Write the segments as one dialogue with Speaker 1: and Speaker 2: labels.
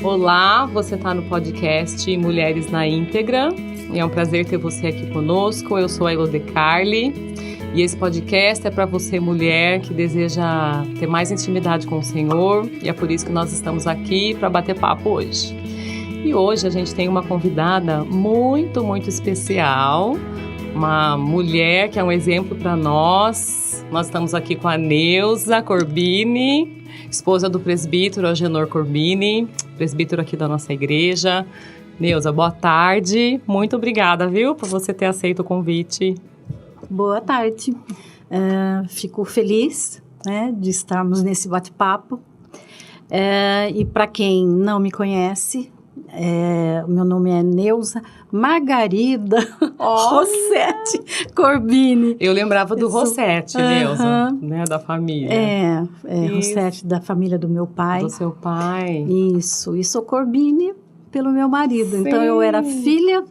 Speaker 1: Olá, você está no podcast Mulheres na Íntegra e é um prazer ter você aqui conosco. Eu sou a Elode Carli e esse podcast é para você, mulher, que deseja ter mais intimidade com o Senhor, e é por isso que nós estamos aqui para bater papo hoje. E hoje a gente tem uma convidada muito, muito especial, uma mulher que é um exemplo para nós. Nós estamos aqui com a Neuza Corbini, esposa do presbítero Agenor Corbini, presbítero aqui da nossa igreja. Neuza, boa tarde. Muito obrigada, viu, por você ter aceito o convite.
Speaker 2: Boa tarde. Fico feliz, né, de estarmos nesse bate-papo. E para quem não me conhece, meu nome é Neuza Margarida Rossetti Corbini.
Speaker 1: Eu lembrava do Rossetti, Neuza, né, da família.
Speaker 2: Rossetti, da família do meu pai.
Speaker 1: Do seu pai.
Speaker 2: Isso, e sou Corbini pelo meu marido.
Speaker 1: Sim.
Speaker 2: Então, eu era filha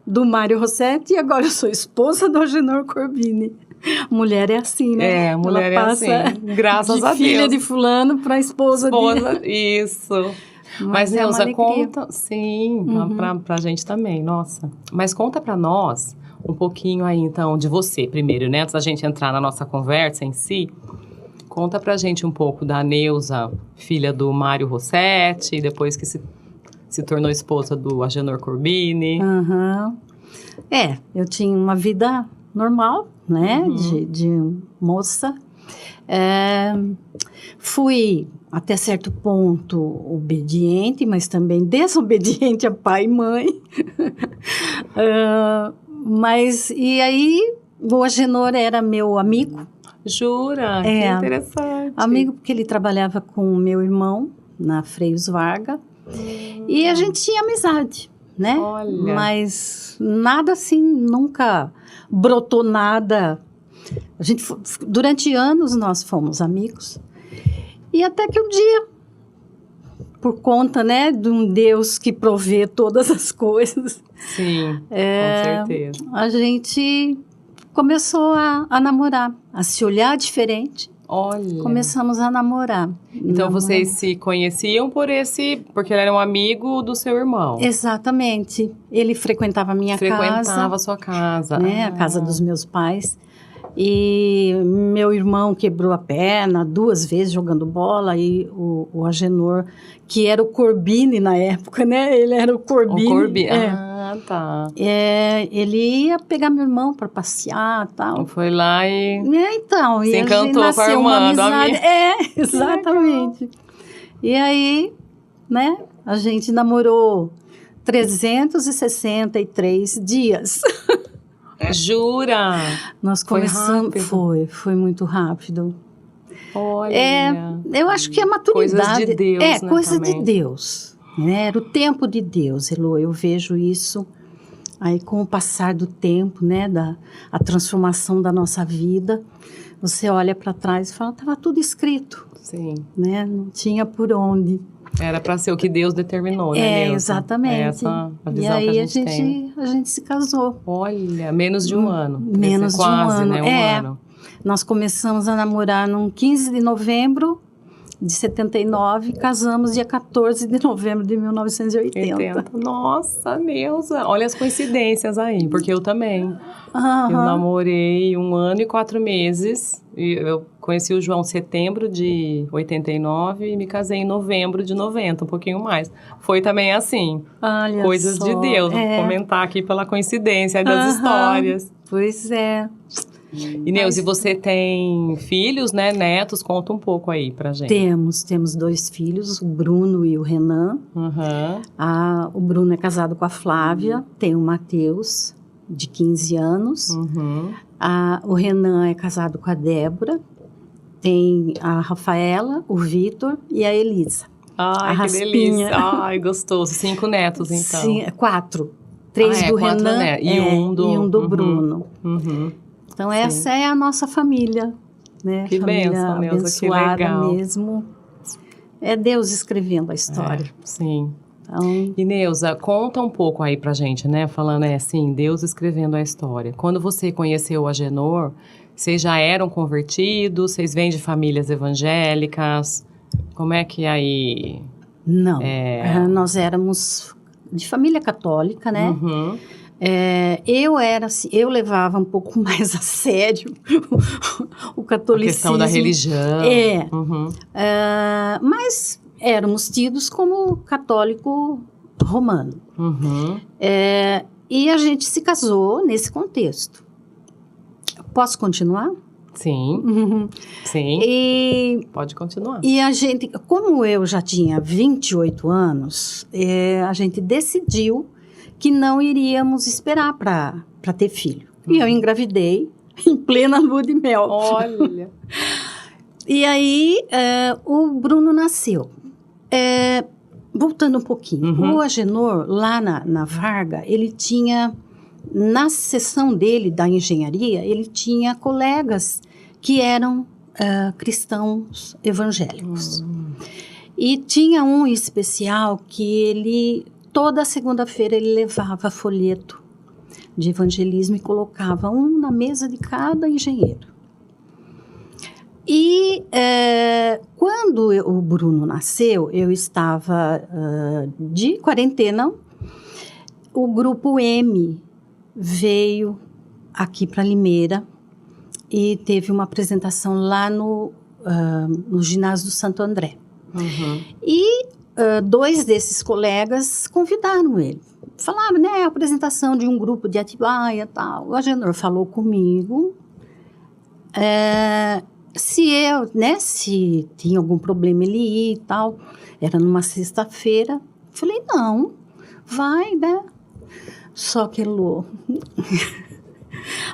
Speaker 2: do Mário Rossetti e agora eu sou esposa do Agenor Corbini. Mulher é assim, né?
Speaker 1: Mulher
Speaker 2: ela passa
Speaker 1: é assim, graças a Deus.
Speaker 2: De filha de fulano para esposa de...
Speaker 1: Isso. Mas Neuza, conta... Sim, pra gente também, nossa. Mas conta pra nós um pouquinho aí, então, de você primeiro, né? Antes da gente entrar na nossa conversa em si. Conta pra gente um pouco da Neuza, filha do Mário Rossetti, depois que se tornou esposa do Agenor Corbini.
Speaker 2: Eu tinha uma vida normal, né? De moça. Fui até certo ponto obediente, mas também desobediente a pai e mãe. E aí o Agenor era meu amigo.
Speaker 1: Jura? Que interessante.
Speaker 2: Amigo porque ele trabalhava com o meu irmão na Freios Vargas. E a gente tinha amizade, né?
Speaker 1: Olha.
Speaker 2: Mas nada assim, nunca brotou nada. Durante anos nós fomos amigos. E até que um dia, por conta, né, de um Deus que provê todas as coisas.
Speaker 1: Sim, com certeza.
Speaker 2: A gente começou a namorar, a se olhar diferente.
Speaker 1: Olha. Começamos
Speaker 2: a namorar.
Speaker 1: Então, vocês se conheciam porque ele era um amigo do seu irmão.
Speaker 2: Exatamente. Ele frequentava a minha casa.
Speaker 1: Frequentava a sua casa.
Speaker 2: Né, a casa dos meus pais. E meu irmão quebrou a perna 2 vezes jogando bola, e o Agenor, que era o Corbini na época, né? Ele era o Corbini.
Speaker 1: O Corbini, tá.
Speaker 2: Ele ia pegar meu irmão para passear e tal.
Speaker 1: Foi lá e...
Speaker 2: Então,
Speaker 1: se encantou com a irmã do amigo.
Speaker 2: Exatamente. E aí, né, a gente namorou 363 dias.
Speaker 1: Jura?
Speaker 2: Nós começamos... Foi muito rápido.
Speaker 1: Olha.
Speaker 2: Eu acho que a maturidade...
Speaker 1: Coisas de Deus, né,
Speaker 2: coisa
Speaker 1: também.
Speaker 2: de Deus. Né? Era o tempo de Deus, Elô. Eu vejo isso aí com o passar do tempo, né? A transformação da nossa vida. Você olha para trás e fala, estava tudo escrito.
Speaker 1: Sim.
Speaker 2: Né? Não tinha por onde.
Speaker 1: Era para ser o que Deus determinou, né, Neuza?
Speaker 2: Exatamente.
Speaker 1: Essa a visão
Speaker 2: e aí
Speaker 1: que a gente tem.
Speaker 2: A gente se casou.
Speaker 1: Olha, menos de um ano.
Speaker 2: Menos de um ano.
Speaker 1: Né, um ano.
Speaker 2: Nós começamos a namorar no 15 de novembro de 79, casamos dia 14 de novembro de 1980.
Speaker 1: Nossa, Neuza, olha as coincidências aí, porque eu também. Eu namorei 1 ano e 4 meses, e eu conheci o João em setembro de 89 e me casei em novembro de 90, um pouquinho mais. Foi também assim,
Speaker 2: olha
Speaker 1: coisas
Speaker 2: só.
Speaker 1: de Deus, vou comentar aqui pela coincidência das histórias.
Speaker 2: Pois é.
Speaker 1: E Neuza, e você tem filhos, né, netos? Conta um pouco aí pra gente.
Speaker 2: Temos 2 filhos, o Bruno e o Renan. O Bruno é casado com a Flávia, tem o Matheus, de 15 anos. O Renan é casado com a Débora, tem a Rafaela, o Vitor e a Elisa.
Speaker 1: Ai, que delícia. Ai, gostoso. 5 netos, então.
Speaker 2: Sim, 4. 3 do
Speaker 1: 4
Speaker 2: Renan
Speaker 1: e um do
Speaker 2: Bruno. Então, essa é a nossa família, né?
Speaker 1: Que
Speaker 2: família
Speaker 1: bênção, Neuza,
Speaker 2: abençoada
Speaker 1: que legal.
Speaker 2: Mesmo. É Deus escrevendo a história.
Speaker 1: Sim.
Speaker 2: Então...
Speaker 1: E Neuza, conta um pouco aí pra gente, né? Falando assim, Deus escrevendo a história. Quando você conheceu o Agenor, vocês já eram convertidos? Vocês vêm de famílias evangélicas? Como é que aí
Speaker 2: Não, nós éramos de família católica, né?
Speaker 1: Uhum.
Speaker 2: Eu levava um pouco mais a sério o catolicismo.
Speaker 1: A questão da religião.
Speaker 2: Uhum. Mas éramos tidos como católico romano.
Speaker 1: Uhum.
Speaker 2: E a gente se casou nesse contexto. Posso continuar?
Speaker 1: Sim.
Speaker 2: Uhum.
Speaker 1: Sim. Pode continuar.
Speaker 2: E a gente, como eu já tinha 28 anos, a gente decidiu que não iríamos esperar para ter filho. E eu engravidei em plena lua de mel.
Speaker 1: Olha!
Speaker 2: E aí, o Bruno nasceu. Voltando um pouquinho, o Agenor, lá na Varga, ele tinha, na seção dele, da engenharia, ele tinha colegas que eram cristãos evangélicos. E tinha um especial que ele, toda segunda-feira, ele levava folheto de evangelismo e colocava um na mesa de cada engenheiro. E quando o Bruno nasceu, eu estava de quarentena. O grupo M veio aqui para Limeira e teve uma apresentação lá no ginásio do Santo André. Uhum. E 2 desses colegas convidaram ele. Falaram, né, a apresentação de um grupo de Atibaia e tal. O Agenor falou comigo se tinha algum problema ele ir e tal. Era numa sexta-feira. Falei, não, vai, né? Só que,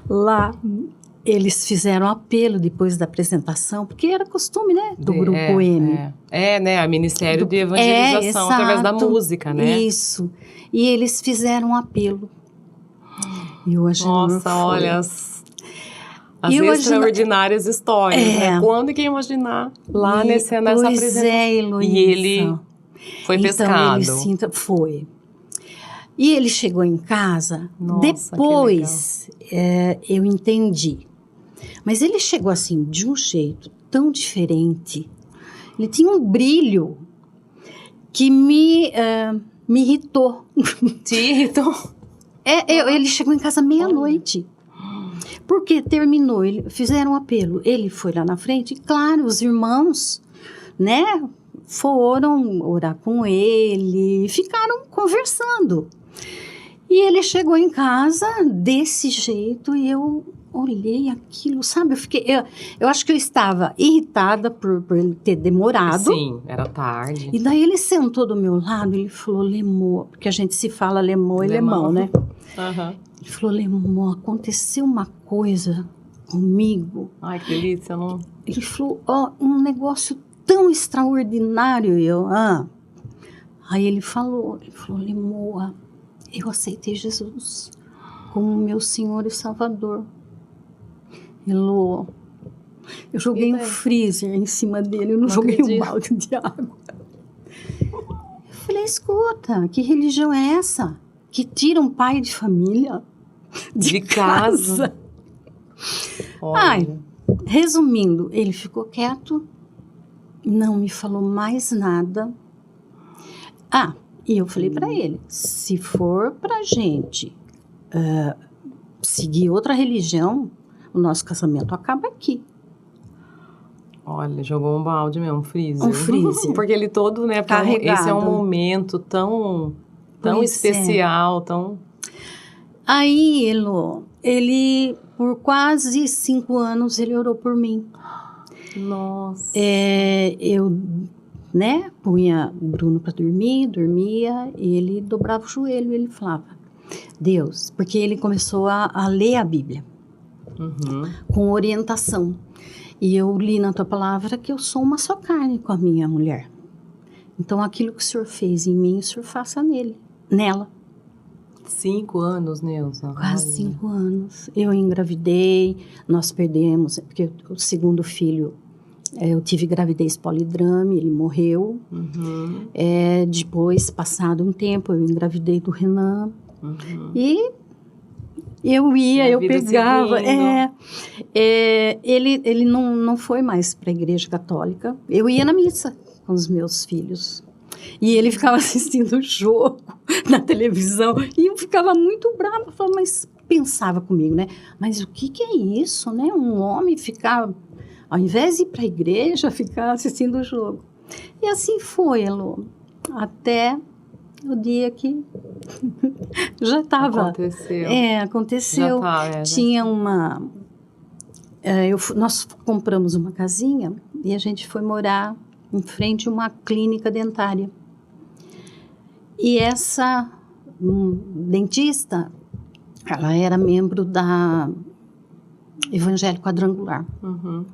Speaker 2: lá, eles fizeram apelo depois da apresentação, porque era costume, né, do Grupo M.
Speaker 1: Né, a Ministério de Evangelização, através da música, né?
Speaker 2: Isso. E eles fizeram um apelo. E o Agenor
Speaker 1: Nossa, olha as extraordinárias histórias, né? Quando que ia imaginar lá nessa apresentação?
Speaker 2: Heloísa.
Speaker 1: E ele foi pescado.
Speaker 2: Foi. E ele chegou em casa,
Speaker 1: nossa,
Speaker 2: depois eu entendi. Mas ele chegou assim, de um jeito tão diferente. Ele tinha um brilho que me irritou.
Speaker 1: Te irritou?
Speaker 2: Ele chegou em casa meia-noite. Porque terminou, fizeram um apelo. Ele foi lá na frente, e claro, os irmãos, né, foram orar com ele, ficaram conversando. E ele chegou em casa desse jeito e eu olhei aquilo, sabe? Eu acho que eu estava irritada por ele ter demorado.
Speaker 1: Sim, era tarde.
Speaker 2: E daí ele sentou do meu lado e ele falou, Lemô, porque a gente se fala Lemô e Lemão, né?
Speaker 1: Uhum.
Speaker 2: Ele falou, Lemô, aconteceu uma coisa comigo.
Speaker 1: Ai, que delícia, não?
Speaker 2: Ele falou, um negócio tão extraordinário. Aí ele falou, Lemô, eu aceitei Jesus como meu Senhor e Salvador. Elô, eu joguei um freezer em cima dele, eu não joguei um balde de água. Eu falei, escuta, que religião é essa? Que tira um pai de família de casa? Ai, resumindo, ele ficou quieto, não me falou mais nada. E eu falei para ele, se for pra gente seguir outra religião, o nosso casamento acaba aqui.
Speaker 1: Olha, jogou um balde mesmo, um freezer.
Speaker 2: Um freezer.
Speaker 1: Porque ele todo, né,
Speaker 2: carregado.
Speaker 1: Esse é um momento tão especial, tão...
Speaker 2: Aí, ele, por quase 5 anos, ele orou por mim.
Speaker 1: Nossa.
Speaker 2: Eu, né, punha o Bruno para dormia, e ele dobrava o joelho e ele falava, Deus, porque ele começou a ler a Bíblia, com orientação. E eu li na tua palavra que eu sou uma só carne com a minha mulher. Então, aquilo que o Senhor fez em mim, o Senhor faça nela.
Speaker 1: 5 anos, Neuza.
Speaker 2: Quase 5 anos. Eu engravidei, nós perdemos, porque o segundo filho, eu tive gravidez polidrame, ele morreu. Depois, passado um tempo, eu engravidei do Renan. E eu pegava. Ele não foi mais para a igreja católica. Eu ia na missa com os meus filhos. E ele ficava assistindo o jogo na televisão. E eu ficava muito brava. Falava, mas pensava comigo, né? Mas o que é isso, né? Um homem ficar, ao invés de ir para a igreja, ficar assistindo o jogo. E assim foi, Elô. Até o dia que já estava...
Speaker 1: Aconteceu.
Speaker 2: Aconteceu.
Speaker 1: Já tá,
Speaker 2: Tinha uma... nós compramos uma casinha e a gente foi morar em frente a uma clínica dentária. E essa dentista, ela era membro da Evangelho Quadrangular.
Speaker 1: Uhum.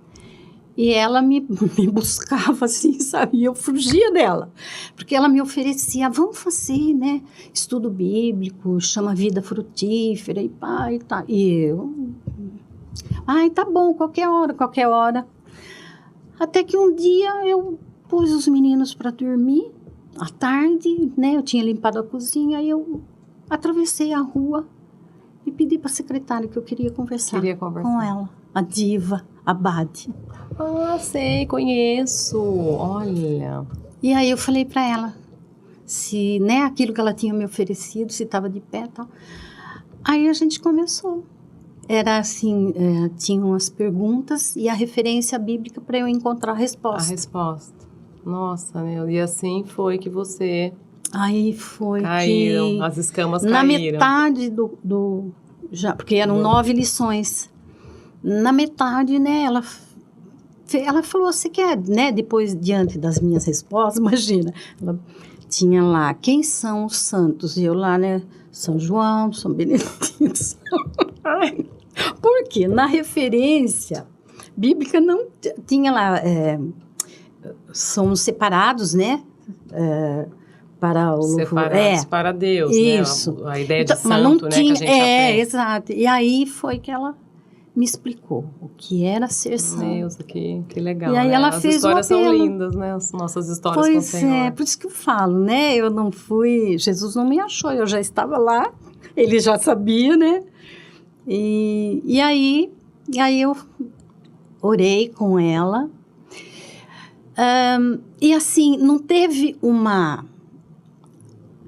Speaker 2: E ela me buscava assim, sabe? E eu fugia dela. Porque ela me oferecia, vamos fazer, né? Estudo bíblico, chama Vida Frutífera e pá, e tá. E eu... Ai, tá bom, qualquer hora. Até que um dia eu pus os meninos para dormir, à tarde, né? Eu tinha limpado a cozinha, e eu atravessei a rua e pedi para a secretária que eu queria conversar com ela. A diva Abade.
Speaker 1: Ah, sei, conheço, olha.
Speaker 2: E aí eu falei para ela se, né, aquilo que ela tinha me oferecido, se estava de pé e tal. Aí a gente começou. Era assim, tinham as perguntas e a referência bíblica para eu encontrar a resposta.
Speaker 1: A resposta. Nossa, meu, e assim foi que você...
Speaker 2: Aí foi
Speaker 1: caíram,
Speaker 2: que...
Speaker 1: as escamas
Speaker 2: na
Speaker 1: caíram.
Speaker 2: Na metade já, porque eram 9 lições. Na metade, né, ela falou, você quer, né, depois, diante das minhas respostas, imagina, ela tinha lá, quem são os santos? E eu lá, né, São João, São Benedito. Porque na referência bíblica não tinha lá, são separados, né, para o
Speaker 1: separados para Deus,
Speaker 2: isso.
Speaker 1: Né? A ideia de santo,
Speaker 2: mas não
Speaker 1: né,
Speaker 2: tinha,
Speaker 1: que a gente aprende.
Speaker 2: Exato. E aí foi que ela me explicou o que era ser santo.
Speaker 1: Deus, que legal.
Speaker 2: E aí,
Speaker 1: né?
Speaker 2: ela
Speaker 1: As
Speaker 2: fez
Speaker 1: histórias
Speaker 2: um apelo.
Speaker 1: são lindas, né? As nossas histórias com o Senhor.
Speaker 2: Por isso que eu falo, né? Eu não fui... Jesus não me achou, eu já estava lá. Ele já sabia, né? E aí eu orei com ela. E assim, não teve uma...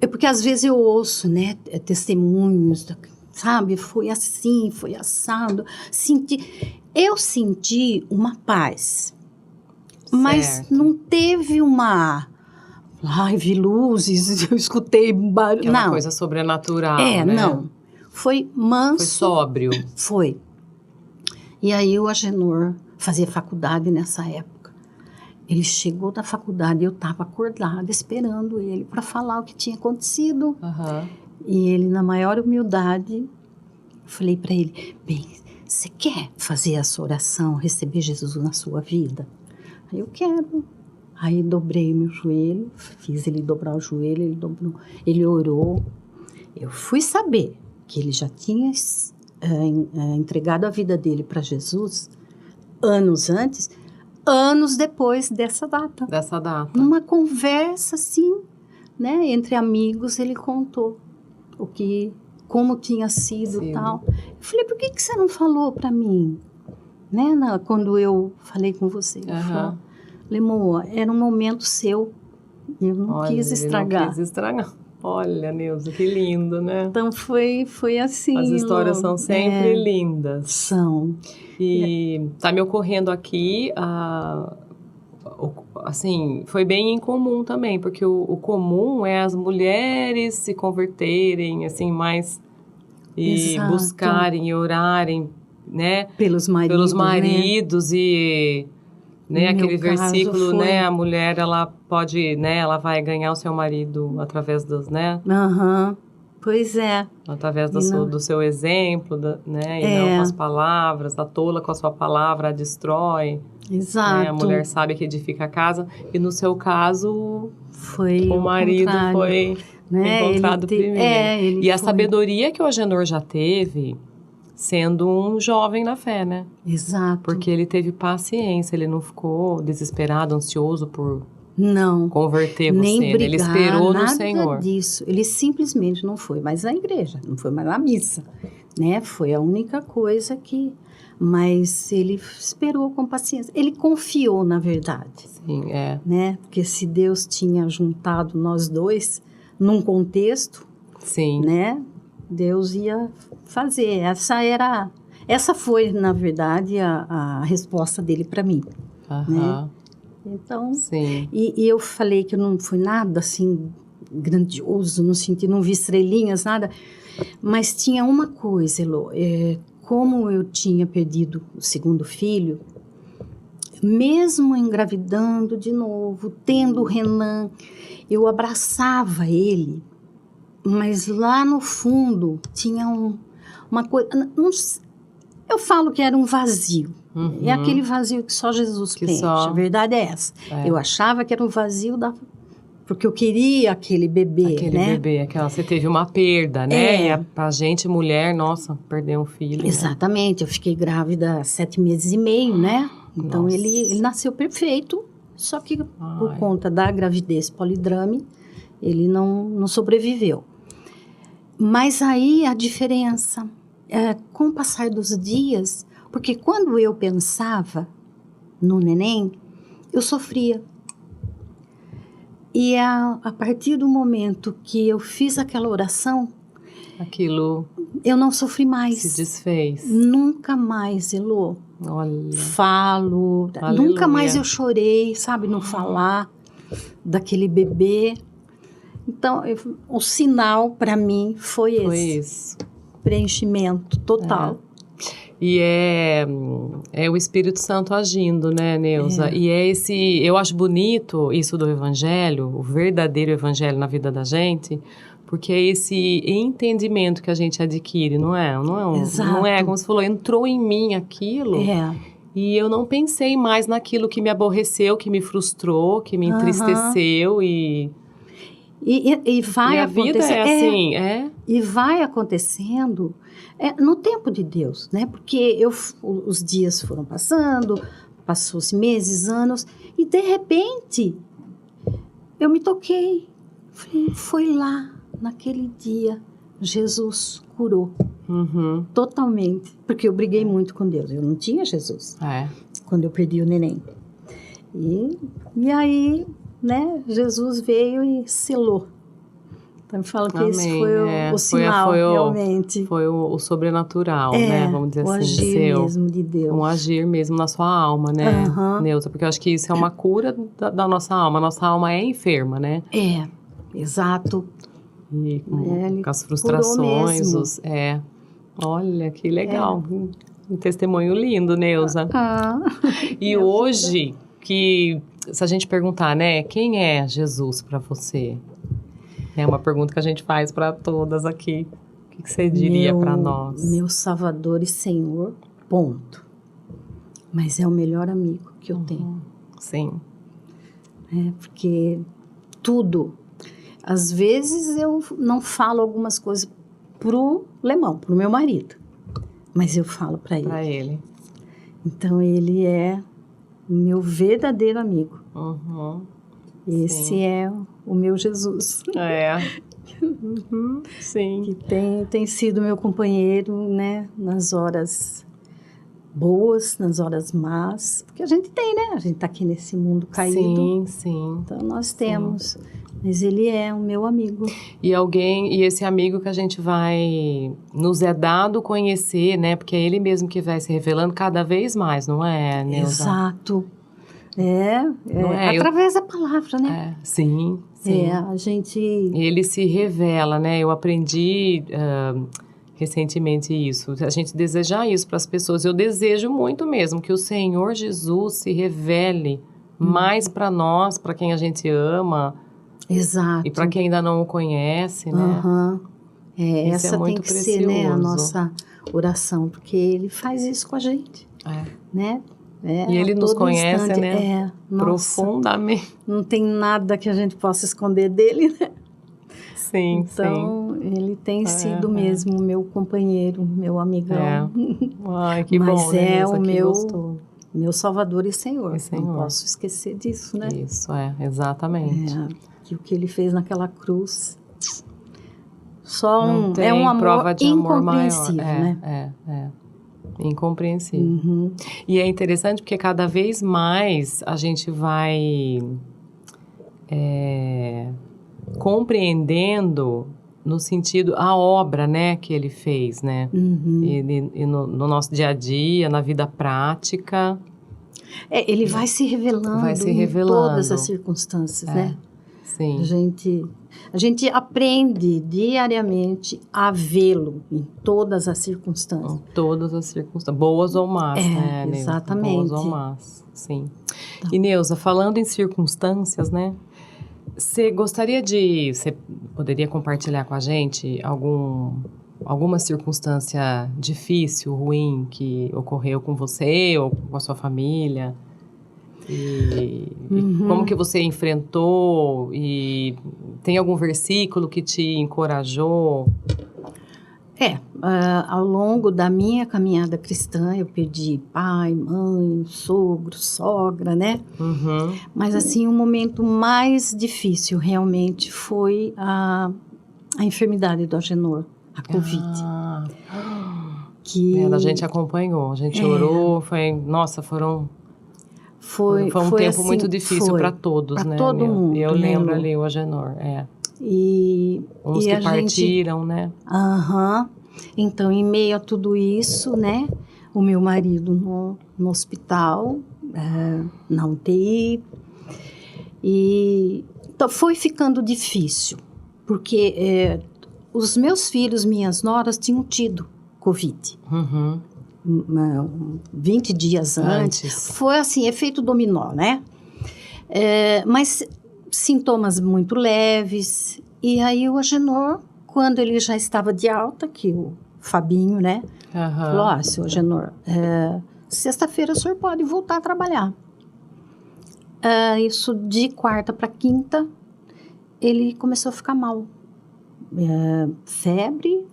Speaker 2: Porque às vezes eu ouço, né? Testemunhos, sabe? Foi assim, foi assado. Eu senti uma paz. Mas não teve uma... Ai, vi luzes, eu escutei barulho.
Speaker 1: Aquela coisa sobrenatural, né?
Speaker 2: Não. Foi manso.
Speaker 1: Foi sóbrio.
Speaker 2: Foi. E aí o Agenor fazia faculdade nessa época. Ele chegou da faculdade e eu estava acordada esperando ele para falar o que tinha acontecido.
Speaker 1: Uhum.
Speaker 2: E ele, na maior humildade, falei para ele, bem, você quer fazer essa oração, receber Jesus na sua vida? Aí eu quero. Aí dobrei meu joelho, fiz ele dobrar o joelho, ele dobrou, ele orou. Eu fui saber que ele já tinha entregado a vida dele para Jesus anos antes, anos depois dessa data. Numa conversa assim, né, entre amigos, ele contou como tinha sido e tal. Eu falei, por que você não falou para mim? Né, quando eu falei com você. Ele falou, Lemoa, era um momento seu. Eu não quis estragar.
Speaker 1: Não quis estragar. Olha, Neuza, que lindo, né?
Speaker 2: Então foi assim.
Speaker 1: As histórias são sempre lindas.
Speaker 2: São.
Speaker 1: E tá me ocorrendo aqui, assim, foi bem incomum também, porque o comum é as mulheres se converterem, assim, mais e
Speaker 2: Exato.
Speaker 1: buscarem e orarem, né?
Speaker 2: Pelos maridos,
Speaker 1: né? E... Né, aquele versículo,
Speaker 2: foi...
Speaker 1: né, a mulher, ela pode, né, ela vai ganhar o seu marido através dos, né?
Speaker 2: Pois é.
Speaker 1: Através do seu exemplo, né, e não com as palavras, a tola com a sua palavra a destrói.
Speaker 2: Exato.
Speaker 1: Né, a mulher sabe que edifica a casa, e no seu caso,
Speaker 2: foi
Speaker 1: o marido foi encontrado primeiro. E a sabedoria que o Agenor já teve... sendo um jovem na fé, né?
Speaker 2: Exato.
Speaker 1: Porque ele teve paciência, ele não ficou desesperado, ansioso por converter você.
Speaker 2: Nem brigar,
Speaker 1: ele esperou no Senhor.
Speaker 2: Nada disso. Ele simplesmente não foi mais à igreja, não foi mais na missa, né? Foi a única coisa que... Mas ele esperou com paciência. Ele confiou, na verdade.
Speaker 1: Sim,
Speaker 2: né? Porque se Deus tinha juntado nós dois num contexto,
Speaker 1: sim,
Speaker 2: né? Deus ia fazer. Essa foi, na verdade, a resposta dele para mim. Né? Então,
Speaker 1: sim.
Speaker 2: E eu falei que eu não fui nada assim grandioso, não vi estrelinhas, nada. Mas tinha uma coisa, Elô, como eu tinha perdido o segundo filho, mesmo engravidando de novo, tendo o Renan, eu abraçava ele, mas lá no fundo tinha uma coisa, eu falo que era um vazio. É aquele vazio que só Jesus preenche, a verdade é essa. Eu achava que era um vazio porque eu queria aquele bebê, né?
Speaker 1: Você teve uma perda, né? E a gente, mulher, nossa, perdeu um filho.
Speaker 2: Exatamente, eu fiquei grávida 7 meses e meio, né? Então ele nasceu perfeito, só que por conta da gravidez polidrame, ele não sobreviveu. Mas aí a diferença, com o passar dos dias, porque quando eu pensava no neném, eu sofria. E a partir do momento que eu fiz aquela oração,
Speaker 1: aquilo
Speaker 2: eu não sofri mais.
Speaker 1: Se desfez.
Speaker 2: Nunca mais, Elô.
Speaker 1: Olha.
Speaker 2: Falo.
Speaker 1: Aleluia.
Speaker 2: Nunca mais eu chorei, sabe? Não falar daquele bebê. Então, o sinal para mim foi esse.
Speaker 1: Foi isso.
Speaker 2: Preenchimento total.
Speaker 1: E é o Espírito Santo agindo, né, Neuza? E eu acho bonito isso do Evangelho, o verdadeiro Evangelho na vida da gente, porque é esse entendimento que a gente adquire, não é?
Speaker 2: Exato.
Speaker 1: Não é, como você falou, entrou em mim aquilo. E eu não pensei mais naquilo que me aborreceu, que me frustrou, que me entristeceu e
Speaker 2: vai
Speaker 1: a vida
Speaker 2: acontecer.
Speaker 1: É assim,
Speaker 2: E vai acontecendo no tempo de Deus, né? Porque os dias foram passando, passou-se meses, anos, e de repente eu me toquei. Foi lá, naquele dia, Jesus curou. Totalmente. Porque eu briguei muito com Deus. Eu não tinha Jesus. Quando eu perdi o neném. E aí, né, Jesus veio e selou. Então, eu falo que esse foi o sinal, realmente.
Speaker 1: Foi o sobrenatural, né? Vamos dizer assim.
Speaker 2: O agir mesmo de Deus.
Speaker 1: Um agir mesmo na sua alma, né, Neuza? Porque eu acho que isso é uma cura da nossa alma. Nossa alma é enferma, né?
Speaker 2: Exato.
Speaker 1: E com as frustrações. Olha, que legal. Um testemunho lindo, Neuza. E hoje, se a gente perguntar, né, quem é Jesus para você? É uma pergunta que a gente faz para todas aqui. O que você diria para nós?
Speaker 2: Meu Salvador e Senhor, ponto. Mas é o melhor amigo que eu tenho.
Speaker 1: Sim.
Speaker 2: Porque tudo. Às vezes eu não falo algumas coisas pro Lemão, pro meu marido. Mas eu falo para ele.
Speaker 1: Para ele.
Speaker 2: Então ele é o meu verdadeiro amigo. Esse é o meu Jesus.
Speaker 1: Sim.
Speaker 2: Que tem sido meu companheiro, né? Nas horas boas, nas horas más. Porque a gente tem, né? A gente tá aqui nesse mundo caído.
Speaker 1: Sim.
Speaker 2: Então nós temos. Mas ele é o meu amigo.
Speaker 1: E esse amigo que a gente vai nos é dado conhecer, né? Porque é ele mesmo que vai se revelando cada vez mais, não é, Neuza?
Speaker 2: Exato. Através da palavra, né?
Speaker 1: Sim.
Speaker 2: A gente...
Speaker 1: Ele se revela, né? Eu aprendi recentemente isso. A gente desejar isso para as pessoas. Eu desejo muito mesmo que o Senhor Jesus se revele mais para nós, para quem a gente ama.
Speaker 2: Exato.
Speaker 1: E para quem ainda não o conhece, né?
Speaker 2: Essa
Speaker 1: muito
Speaker 2: tem que
Speaker 1: precioso.
Speaker 2: ser, né, a nossa oração, porque ele faz isso com a gente, né?
Speaker 1: E ele nos conhece,
Speaker 2: instante,
Speaker 1: né? Profundamente.
Speaker 2: Não tem nada que a gente possa esconder dele, né?
Speaker 1: Sim,
Speaker 2: então, ele tem sido mesmo meu companheiro, meu amigão.
Speaker 1: Ai, que
Speaker 2: Mas
Speaker 1: bom, né?
Speaker 2: meu Salvador e Senhor.
Speaker 1: Senhor.
Speaker 2: Não posso esquecer disso, né?
Speaker 1: Isso, exatamente.
Speaker 2: Que o que ele fez naquela cruz é um amor
Speaker 1: prova de amor
Speaker 2: incompreensível,
Speaker 1: maior.
Speaker 2: né?
Speaker 1: Incompreensível.
Speaker 2: Uhum.
Speaker 1: E é interessante porque cada vez mais a gente vai compreendendo no sentido, a obra, né, que ele fez, né?
Speaker 2: Uhum.
Speaker 1: E no nosso dia a dia, na vida prática.
Speaker 2: Ele vai se revelando em todas as circunstâncias, né?
Speaker 1: Sim.
Speaker 2: A gente aprende diariamente a vê-lo em todas as circunstâncias.
Speaker 1: Em todas as circunstâncias, boas ou más, né, Neuza?
Speaker 2: Exatamente.
Speaker 1: Boas ou más, sim. E, Neuza, falando em circunstâncias, né? Você poderia compartilhar com a gente alguma circunstância difícil, ruim, que ocorreu com você ou com a sua família? E como que você enfrentou? E tem algum versículo que te encorajou?
Speaker 2: Ao longo da minha caminhada cristã, eu perdi pai, mãe, sogro, sogra, né?
Speaker 1: Uhum.
Speaker 2: Mas, assim, o momento mais difícil, realmente, foi a enfermidade do Agenor, a Covid.
Speaker 1: A gente acompanhou, a gente orou, foi um tempo assim, muito difícil para todos, né?
Speaker 2: Para todo mundo.
Speaker 1: Eu lembro ali o Agenor, Uns que partiram, né?
Speaker 2: Então, em meio a tudo isso, né? O meu marido no hospital, na UTI. E então, foi ficando difícil, porque os meus filhos, minhas noras, tinham tido Covid. 20 dias antes. Foi assim, efeito dominó, né? Mas sintomas muito leves. E aí o Agenor, quando ele já estava de alta, que o Fabinho, né? Falou, seu Agenor, sexta-feira o senhor pode voltar a trabalhar. Isso de quarta para quinta, ele começou a ficar mal. Febre,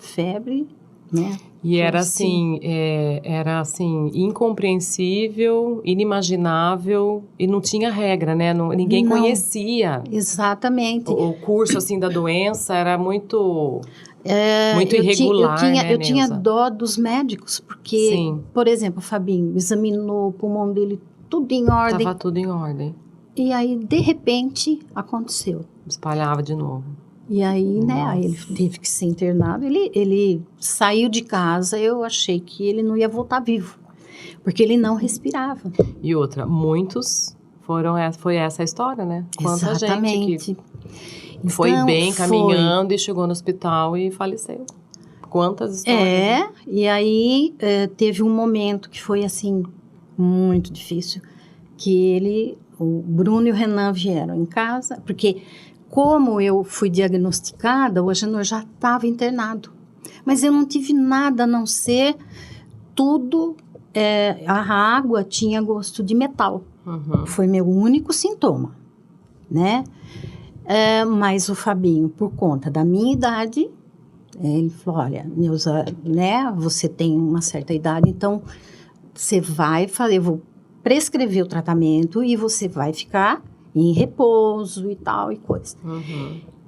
Speaker 2: né?
Speaker 1: E era assim, incompreensível, inimaginável e não tinha regra, né? Ninguém conhecia.
Speaker 2: Exatamente.
Speaker 1: O curso, assim, da doença era muito irregular,
Speaker 2: eu tinha dó dos médicos, porque,
Speaker 1: Sim.
Speaker 2: Por exemplo, o Fabinho examinou o pulmão dele, tudo em ordem.
Speaker 1: Estava tudo em ordem.
Speaker 2: E aí, de repente, aconteceu.
Speaker 1: Espalhava de novo.
Speaker 2: E aí, né, aí ele teve que ser internado. Ele saiu de casa, eu achei que ele não ia voltar vivo, porque ele não respirava.
Speaker 1: E outra, muitos foi essa a história, né? Quanta
Speaker 2: Exatamente.
Speaker 1: gente que foi bem caminhando e chegou no hospital e faleceu. Quantas histórias?
Speaker 2: E aí teve um momento que foi, assim, muito difícil, que o Bruno e o Renan vieram em casa, porque... Como eu fui diagnosticada, o Agenor já estava internado. Mas eu não tive nada a não ser tudo... a água tinha gosto de metal. Foi meu único sintoma, né? Mas o Fabinho, por conta da minha idade, ele falou, olha, Neuza, né? Você tem uma certa idade, então você vai fazer... Eu vou prescrever o tratamento e você vai ficar... em repouso e tal e coisa.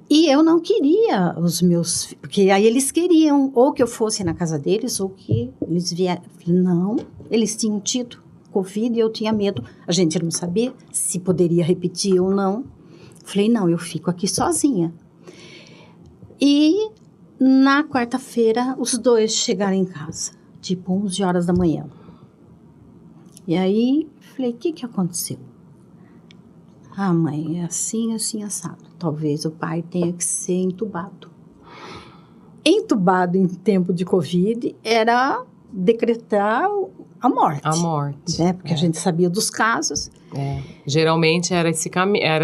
Speaker 2: E eu não queria os meus... Porque aí eles queriam ou que eu fosse na casa deles ou que eles viessem. Não, eles tinham tido Covid e eu tinha medo. A gente não sabia se poderia repetir ou não. Falei, não, eu fico aqui sozinha. E na quarta-feira, os dois chegaram em casa, tipo 11 horas da manhã. E aí, falei, o que aconteceu? Mãe, é assim, assado. Talvez o pai tenha que ser entubado. Entubado em tempo de Covid era decretar a morte.
Speaker 1: A morte.
Speaker 2: Né? Porque a gente sabia dos casos.
Speaker 1: Geralmente era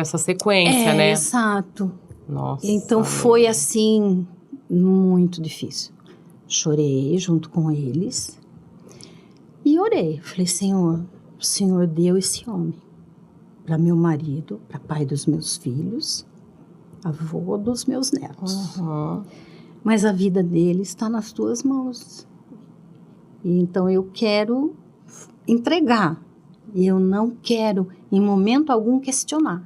Speaker 1: essa sequência, né?
Speaker 2: Exato.
Speaker 1: Nossa.
Speaker 2: Então foi assim, muito difícil. Chorei junto com eles e orei. Falei, Senhor, o Senhor deu esse homem para meu marido, para pai dos meus filhos, avô dos meus netos. Mas a vida dele está nas tuas mãos. E então eu quero entregar. E eu não quero, em momento algum, questionar.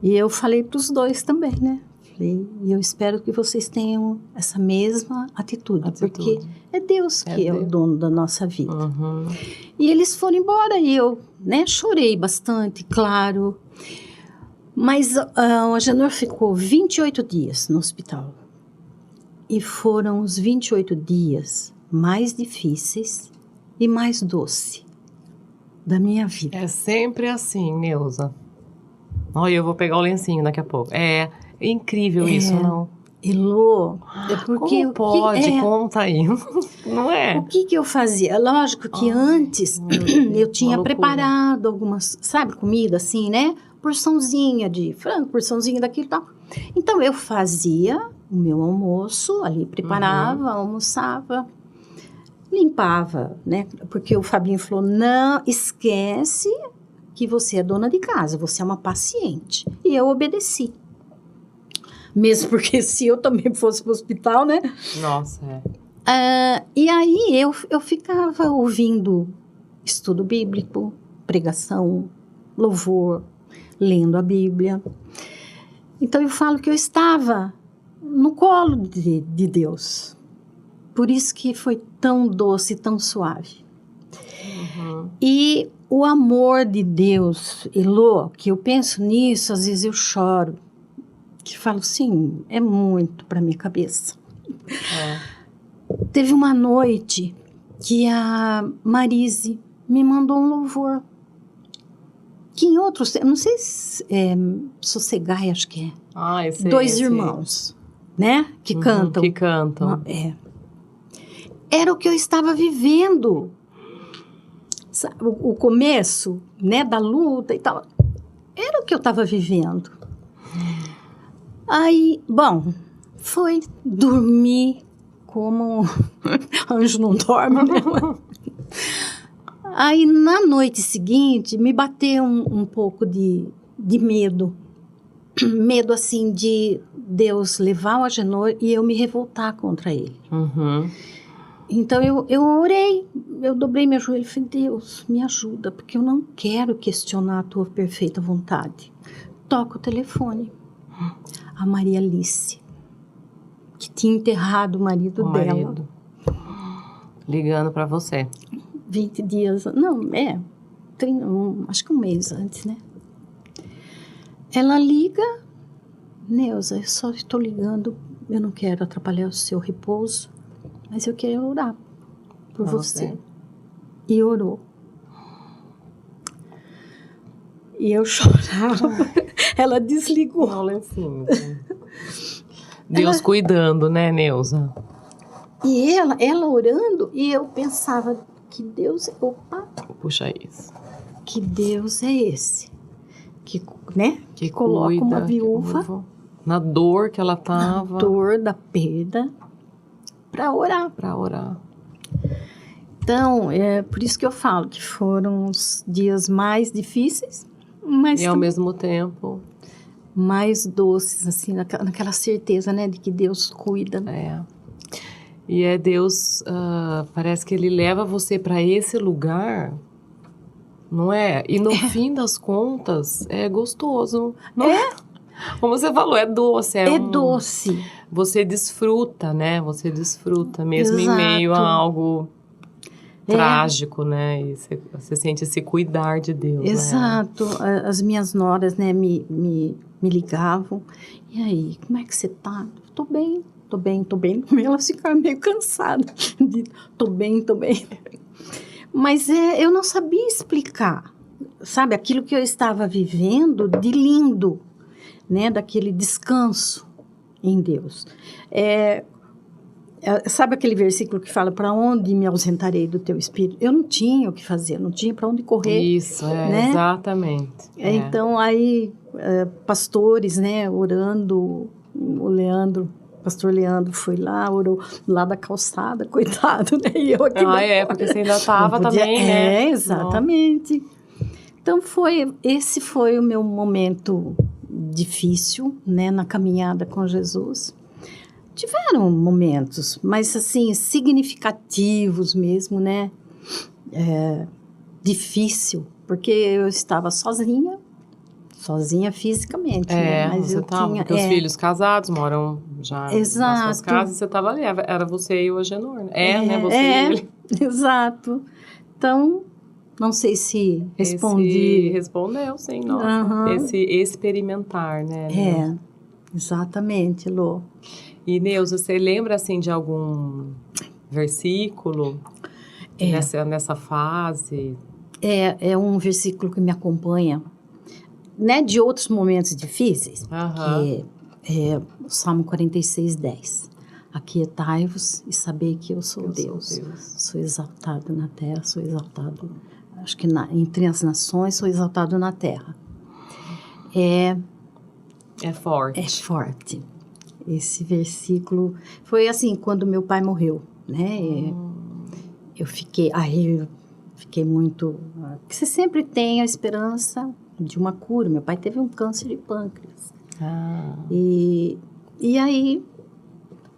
Speaker 2: E eu falei para os dois também, né? Falei, e eu espero que vocês tenham essa mesma atitude. Porque é Deus que é o dono da nossa vida.
Speaker 1: Uhum.
Speaker 2: E eles foram embora e eu, né, chorei bastante, claro. Mas o Agenor ficou 28 dias no hospital. E foram os 28 dias mais difíceis e mais doces da minha vida.
Speaker 1: É sempre assim, Neuza. Olha, eu vou pegar o lencinho daqui a pouco. É incrível isso, não?
Speaker 2: Elô, é porque...
Speaker 1: Como pode? Conta aí. Não é?
Speaker 2: O que eu fazia? Lógico que antes eu tinha preparado algumas, sabe, comida assim, né? Porçãozinha de frango, porçãozinha daquilo e tal. Então, eu fazia o meu almoço ali, preparava, almoçava, limpava, né? Porque o Fabinho falou, não esquece que você é dona de casa, você é uma paciente. E eu obedeci. Mesmo porque se eu também fosse para o hospital, né?
Speaker 1: Nossa,
Speaker 2: e aí eu ficava ouvindo estudo bíblico, pregação, louvor, lendo a Bíblia. Então eu falo que eu estava no colo de Deus. Por isso que foi tão doce, tão suave. E o amor de Deus, Elô, que eu penso nisso, às vezes eu choro. Que falo, sim, é muito para minha cabeça. Teve uma noite que a Marise me mandou um louvor. Que em outros, não sei se Sossegai, acho que é. Dois irmãos, né? Que cantam.
Speaker 1: Que cantam.
Speaker 2: Era o que eu estava vivendo. O começo, né, da luta e tal. Era o que eu estava vivendo. Aí, bom, foi dormir como anjo não dorme, né? Aí, na noite seguinte, me bateu um pouco de medo. Medo, assim, de Deus levar o Agenor e eu me revoltar contra ele. Então, eu orei, eu dobrei meu joelho e falei, Deus, me ajuda, porque eu não quero questionar a tua perfeita vontade. Toca o telefone. A Maria Alice, que tinha enterrado o marido dela.
Speaker 1: Ligando para você.
Speaker 2: 20 dias, não, acho que um mês antes, né? Ela liga, Neuza, eu só estou ligando, eu não quero atrapalhar o seu repouso, mas eu quero orar por você. E orou. E eu chorava. Ela desligou.
Speaker 1: Deus cuidando, né, Neuza?
Speaker 2: E ela orando, e eu pensava, que Deus...
Speaker 1: Puxa isso.
Speaker 2: Que Deus é esse? Que coloca cuida, uma viúva...
Speaker 1: Na dor que ela estava.
Speaker 2: Na dor da perda. Para orar. Então, é por isso que eu falo que foram os dias mais difíceis, mas
Speaker 1: e ao mesmo tempo
Speaker 2: mais doces, assim, naquela certeza, né, de que Deus cuida.
Speaker 1: E Deus, parece que Ele leva você para esse lugar, não é? E no fim das contas, é gostoso. Não é? Como você falou, é doce.
Speaker 2: É doce.
Speaker 1: Você desfruta, né? Você desfruta mesmo. Exato. Em meio a algo trágico, né? E você sente esse cuidar de Deus.
Speaker 2: Exato. Né? As minhas noras, né, me ligavam. E aí, como é que você tá? Tô bem. Elas ficaram meio cansadas. Tô bem. Mas eu não sabia explicar, sabe? Aquilo que eu estava vivendo de lindo, né? Daquele descanso em Deus. Sabe aquele versículo que fala, para onde me ausentarei do teu espírito? Eu não tinha o que fazer, não tinha para onde correr.
Speaker 1: Isso,
Speaker 2: né?
Speaker 1: Exatamente.
Speaker 2: Então, aí, pastores, né, orando, o pastor Leandro foi lá, orou lá da calçada, coitado, né? E eu aqui
Speaker 1: porque você ainda estava também, né?
Speaker 2: Exatamente. Não. Então, esse foi o meu momento difícil, né, na caminhada com Jesus. Tiveram momentos, mas assim, significativos mesmo, né? Difícil, porque eu estava sozinha sozinha fisicamente,
Speaker 1: mas você estava, teus filhos casados moram já nas suas casas, você estava ali, era você e o Agenor, né? Né? Você e ele.
Speaker 2: Exato. Então, não sei se respondi.
Speaker 1: Respondeu, sim, nossa. Esse experimentar, né?
Speaker 2: Exatamente, Lô.
Speaker 1: E, Neuza, você lembra, assim, de algum versículo nessa fase?
Speaker 2: É um versículo que me acompanha, né, de outros momentos difíceis, que é o Salmo 46:10. Aquietai-vos e sabei que eu sou Deus. Sou exaltado na terra, sou exaltado, acho que entre as nações, sou exaltado na terra. É forte. É forte. Esse versículo foi assim, quando meu pai morreu, né? Eu fiquei muito... Porque você sempre tem a esperança de uma cura. Meu pai teve um câncer de pâncreas. E aí,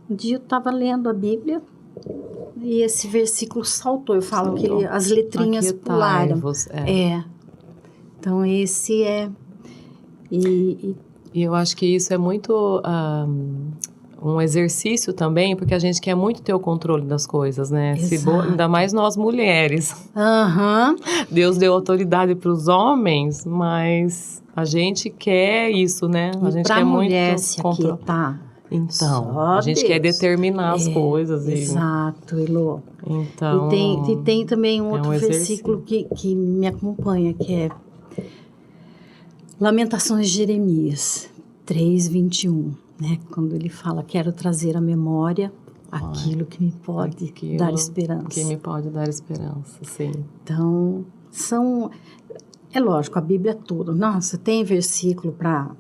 Speaker 2: um dia eu estava lendo a Bíblia e esse versículo saltou. Eu falo que as letrinhas pularam. Então, esse é... E
Speaker 1: eu acho que isso é muito um exercício também, porque a gente quer muito ter o controle das coisas, né? Ainda mais nós mulheres. Deus deu autoridade para os homens, mas a gente quer isso, né? A gente quer muito controle. Então, a gente quer determinar as coisas.
Speaker 2: Exato, Elô.
Speaker 1: Então,
Speaker 2: e tem também um outro versículo que me acompanha, que é Lamentações de Jeremias 3:21, né? Quando ele fala, quero trazer à memória aquilo que me pode dar esperança.
Speaker 1: Que me pode dar esperança, sim.
Speaker 2: Então, é lógico, a Bíblia toda. Nossa, tem versículo para,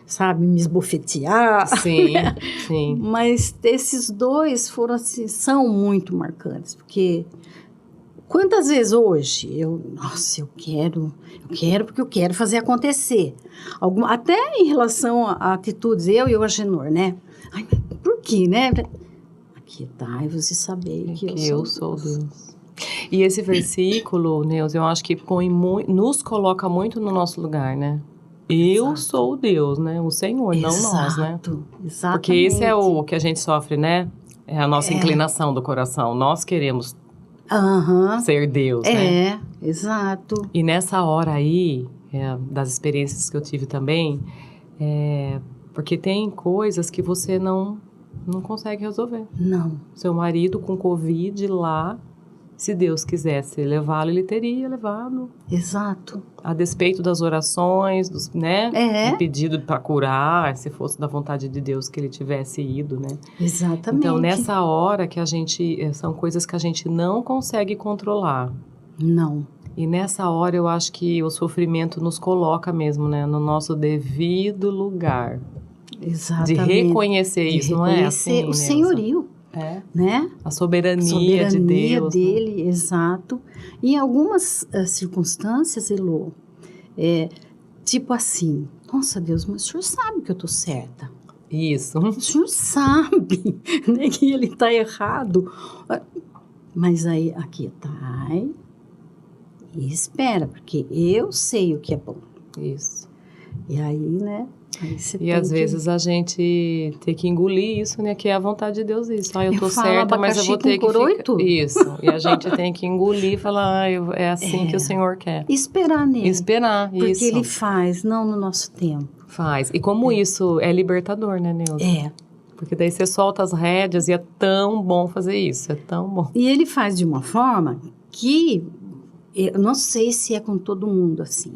Speaker 2: sabe, me esbofetear.
Speaker 1: Sim,
Speaker 2: né?
Speaker 1: Sim.
Speaker 2: Mas esses dois foram assim, são muito marcantes, porque... Quantas vezes hoje eu quero porque eu quero fazer acontecer. Até em relação a atitudes, eu e o Agenor, né? Ai, por quê, né? Aquietai-vos e sabei que eu sou Deus.
Speaker 1: E esse versículo, Neuza, eu acho que nos coloca muito no nosso lugar, né? Eu sou Deus, né? O Senhor, não nós, né?
Speaker 2: Exatamente.
Speaker 1: Porque esse é o que a gente sofre, né? É a nossa inclinação do coração. Nós queremos ser Deus, né?
Speaker 2: Exato.
Speaker 1: E nessa hora aí, das experiências que eu tive também, porque tem coisas que você não consegue resolver.
Speaker 2: Não.
Speaker 1: Seu marido com Covid lá, se Deus quisesse levá-lo, ele teria levado.
Speaker 2: Exato.
Speaker 1: A despeito das orações, do pedido para curar, se fosse da vontade de Deus que ele tivesse ido, né?
Speaker 2: Exatamente.
Speaker 1: Então, nessa hora que são coisas que a gente não consegue controlar.
Speaker 2: Não.
Speaker 1: E nessa hora eu acho que o sofrimento nos coloca mesmo, né? No nosso devido lugar.
Speaker 2: Exatamente.
Speaker 1: De reconhecer isso, não é assim,
Speaker 2: o senhorio. Né?
Speaker 1: A soberania de Deus.
Speaker 2: Dele, né? Exato. E em algumas circunstâncias, Elô, tipo assim, nossa Deus, mas o senhor sabe que eu tô certa.
Speaker 1: Isso.
Speaker 2: O senhor sabe, né, que ele tá errado. Mas aí, aquietai e espera, porque eu sei o que é bom.
Speaker 1: Isso.
Speaker 2: E aí, né?
Speaker 1: E às vezes a gente tem que engolir isso, né? Que é a vontade de Deus isso. Eu tô certa, mas eu vou ter que ficar... Isso. E a gente tem que engolir e falar, é assim que o Senhor quer.
Speaker 2: Esperar nele.
Speaker 1: Esperar,
Speaker 2: porque
Speaker 1: isso.
Speaker 2: Porque Ele faz, não no nosso tempo.
Speaker 1: Faz. E como isso é libertador, né, Neuza? Porque daí você solta as rédeas e é tão bom fazer isso, é tão bom.
Speaker 2: E Ele faz de uma forma que, eu não sei se é com todo mundo assim,